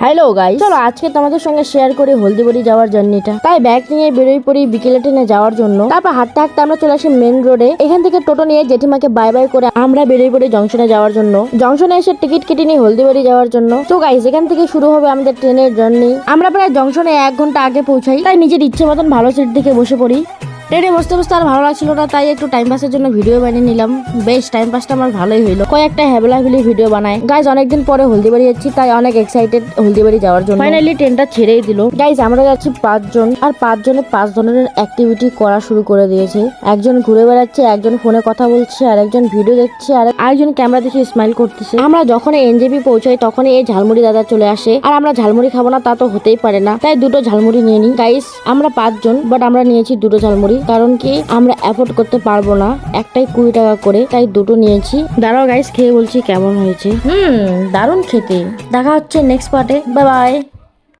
Hello guys, চলো আজকে তোমাদের সঙ্গে শেয়ার করি হলদিবাড়ি যাওয়ার জার্নিটা। তাই ব্যাগ নিয়ে বেরোই পড়ি বিকেলে ট্রেনে যাওয়ার জন্য। তারপর হাঁটতে হাঁটতে আমরা চলে আসি মেন রোডে। এখান থেকে টোটো নিয়ে জেঠিমাকে বাই বাই করে আমরা বেরোই পড়ি জংশনে যাওয়ার জন্য। জংশনে এসে টিকিট কেটে নিই হলদিবাড়ি যাওয়ার জন্য। তো গাইস, এখান থেকে শুরু হবে আমাদের ট্রেনের জার্নি। আমরা প্রায় জংশনে 1 ঘন্টা আগে পৌঁছাই। তাই নিজের ইচ্ছে মতন ভালো সিট দেখে বসে পড়ি। ট্রেনে বসতে বসতে আর ভালো লাগছিল না, তাই একটু টাইম পাসের জন্য ভিডিও বানিয়ে নিলাম। বেশ টাইম পাসটা আমার ভালোই হইলো। কয়েকটা হেবলাহেবলি ভিডিও বানায়। গাইজ অনেকদিন পরে হলদিবাড়ি যাচ্ছি, তাই অনেক এক্সাইটেড হলদিবাড়ি যাওয়ার জন্য। ফাইনালি ট্রেনটা ছেড়েই দিল। গাইজ আমরা যাচ্ছি 5 জন, আর 5 জনে 5 ধরনের অ্যাক্টিভিটি করা শুরু করে দিয়েছে। একজন ঘুরে বেড়াচ্ছে, একজন ফোনে কথা বলছে, আর একজন ভিডিও দেখছে, আর আরেকজন ক্যামেরা দেখে স্মাইল করতেছে। আমরা যখন এনজেপি পৌঁছাই তখনই এই ঝালমুড়ি দাদা চলে আসে। আর আমরা ঝালমুড়ি খাবো না তা তো হতেই পারে না, তাই দুটো ঝালমুড়ি নিয়ে নিই। গাইজ আমরা 5 জন, বাট আমরা নিয়েছি দুটো ঝালমুড়ি, কারণ কি আমরা অ্যাফোর্ড করতে পারবো না, একটাই 20 টাকা করে, তাই দুটো নিয়েছি। দাঁড়াও গাইস, খেয়ে বলছি কেমন হয়েছে। দারুণ খেতে। দেখা হচ্ছে নেক্সট পার্টে। Bye bye.